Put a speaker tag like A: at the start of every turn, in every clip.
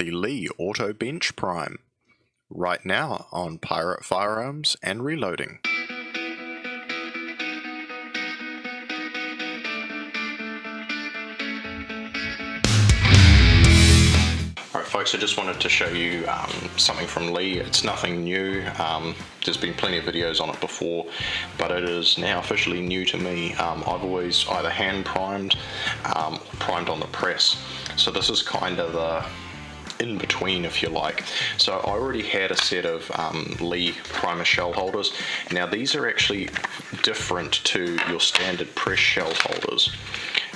A: the Lee Auto Bench Prime, right now on Pirate Firearms and Reloading. Alright folks, I just wanted to show you something from Lee. It's nothing new, there's been plenty of videos on it before, but it is now officially new to me. I've always either hand primed, primed on the press, so this is kind of the in between, if you like. So I already had a set of Lee primer shell holders. Now these are actually different to your standard press shell holders.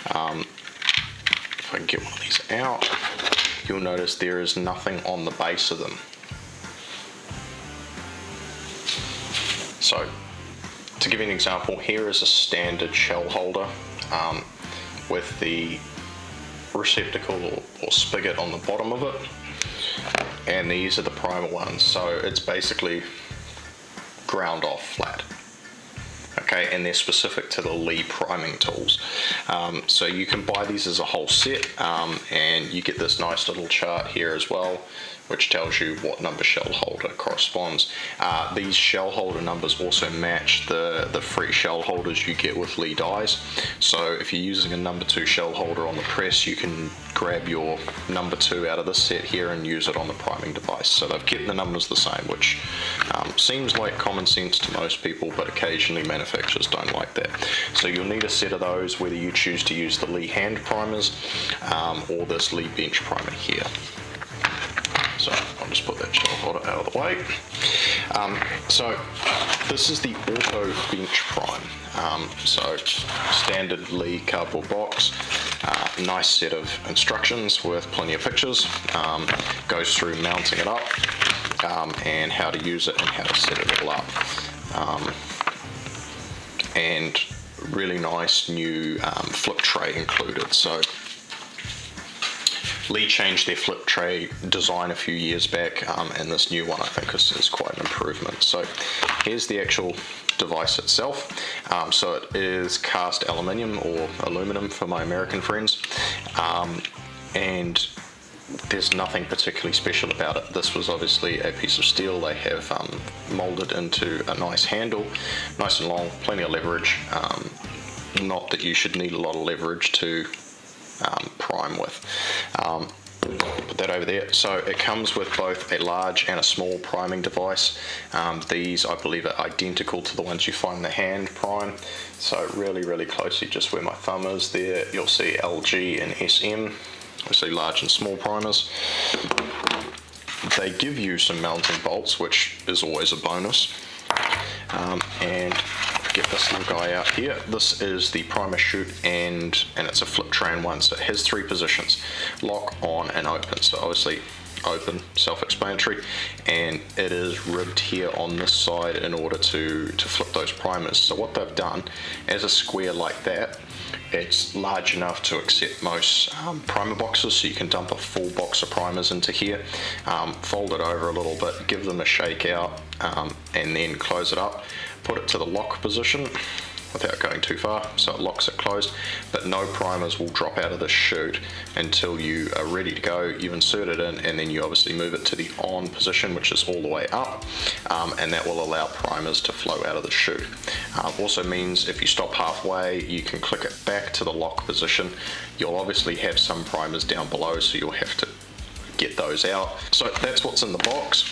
A: If I can get one of these out, you'll notice there is nothing on the base of them. So to give you an example, here is a standard shell holder with the receptacle or spigot on the bottom of it, and these are the primer ones, so it's basically ground off flat. Okay, and they're specific to the Lee priming tools. So you can buy these as a whole set, and you get this nice little chart here as well, which tells you what number shell holder corresponds. These shell holder numbers also match the free shell holders you get with Lee dies. So if you're using a number 2 shell holder on the press, you can grab your number 2 out of this set here and use it on the priming device. So they've kept the numbers the same, which seems like common sense to most people, but occasionally manufacturers don't like that. So you'll need a set of those, whether you choose to use the Lee hand primers or this Lee bench primer here. So I'll just put that shell holder out of the way. So this is the Auto Bench Prime. So standard Lee cardboard box, nice set of instructions with plenty of pictures, goes through mounting it up and how to use it and how to set it all up. And really nice new flip tray included. So Lee changed their flip tray design a few years back, and this new one I think is quite an improvement. So here's the actual device itself. So it is cast aluminium or aluminum for my American friends, and there's nothing particularly special about it. This was obviously a piece of steel they have molded into a nice handle, nice and long, plenty of leverage. Not that you should need a lot of leverage to prime with. Put that over there. So it comes with both a large and a small priming device. These I believe are identical to the ones you find in the hand prime. So really closely, just where my thumb is there, you'll see LG and SM. Obviously large and small primers. They give you some mounting bolts, which is always a bonus. And get this little guy out here. This is the primer chute, and it's a flip tray in one, so it has 3 positions: lock, on, and open. So obviously open, self-explanatory, and it is ribbed here on this side in order to flip those primers. So what they've done, as a square like that, it's large enough to accept most primer boxes, so you can dump a full box of primers into here, fold it over a little bit, give them a shake out, and then close it up, put it to the lock position without going too far, so it locks it closed, but no primers will drop out of the chute until you are ready to go. You insert it in, and then you obviously move it to the on position, which is all the way up, and that will allow primers to flow out of the chute. Also means if you stop halfway, you can click it back to the lock position. You'll obviously have some primers down below, so you'll have to get those out. So that's what's in the box.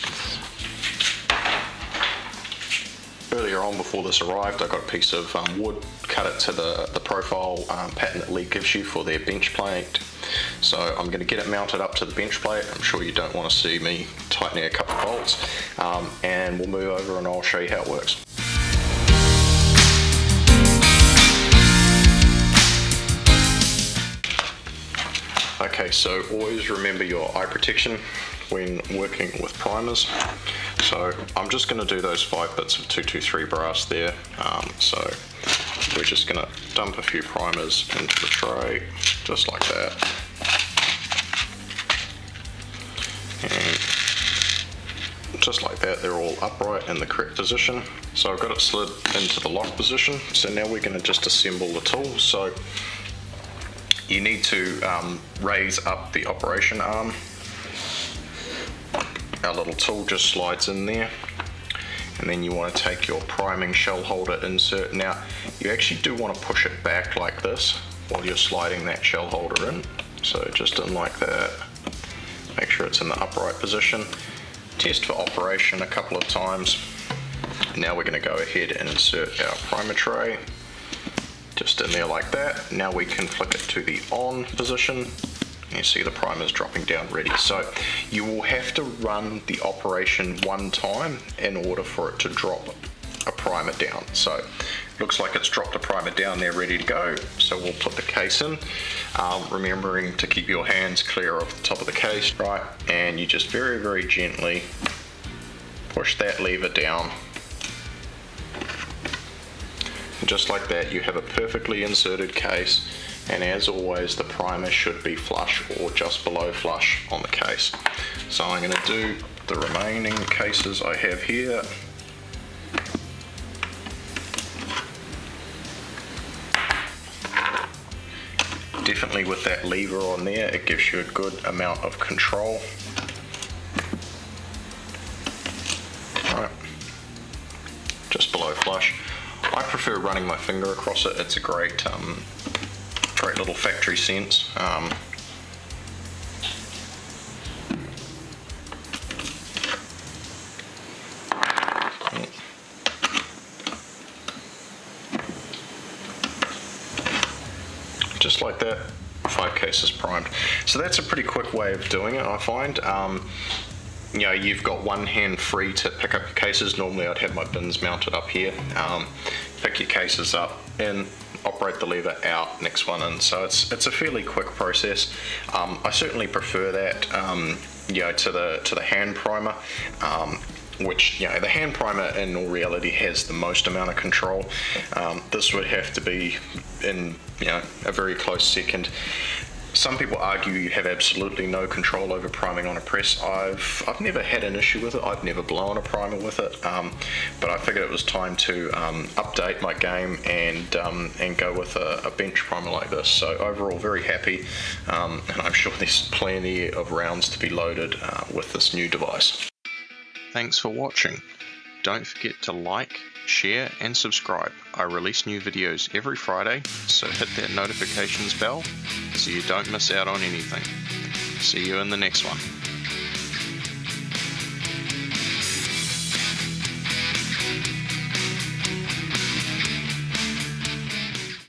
A: Earlier on, before this arrived, I got a piece of wood, cut it to the profile pattern that Lee gives you for their bench plate. So I'm going to get it mounted up to the bench plate. I'm sure you don't want to see me tightening a couple of bolts, and we'll move over and I'll show you how it works. Okay, so always remember your eye protection when working with primers. So I'm just going to do those 5 bits of 223 brass there. So we're just going to dump a few primers into the tray, just like that. And just like that, they're all upright in the correct position. So I've got it slid into the lock position. So now we're going to just assemble the tool. So you need to raise up the operation arm our little tool just slides in there, and then you want to take your priming shell holder insert. Now you actually do want to push it back like this while you're sliding that shell holder in, so just in like that. Make sure it's in the upright position. Test for operation a couple of times. Now we're going to go ahead and insert our primer tray just in there like that. Now we can flick it to the on position. You see the primer's dropping down ready. So you will have to run the operation one time in order for it to drop a primer down. So it looks like it's dropped a primer down there ready to go. So we'll put the case in, remembering to keep your hands clear of the top of the case, right? And you just very, very gently push that lever down. And just like that, you have a perfectly inserted case, and as always the primer should be flush or just below flush on the case. So I'm going to do the remaining cases I have here. Definitely with that lever on there, it gives you a good amount of control. Right. Just below flush. I prefer running my finger across it. It's a great little factory sense. Just like that, 5 cases primed. So that's a pretty quick way of doing it, I find. You know, you've got one hand free to pick up your cases. Normally I'd have my bins mounted up here. Pick your cases up in, operate the lever out, next one in. So it's a fairly quick process. I certainly prefer that, you know, to the hand primer. Which, you know, the hand primer in all reality has the most amount of control. This would have to be in, you know, a very close second. Some people argue you have absolutely no control over priming on a press. I've never had an issue with it. I've never blown a primer with it, but I figured it was time to update my game and go with a bench primer like this. So overall, very happy, and I'm sure there's plenty of rounds to be loaded with this new device. Thanks for watching. Don't forget to like, share and subscribe. I release new videos every Friday, so hit that notifications bell so you don't miss out on anything. See you in the next one.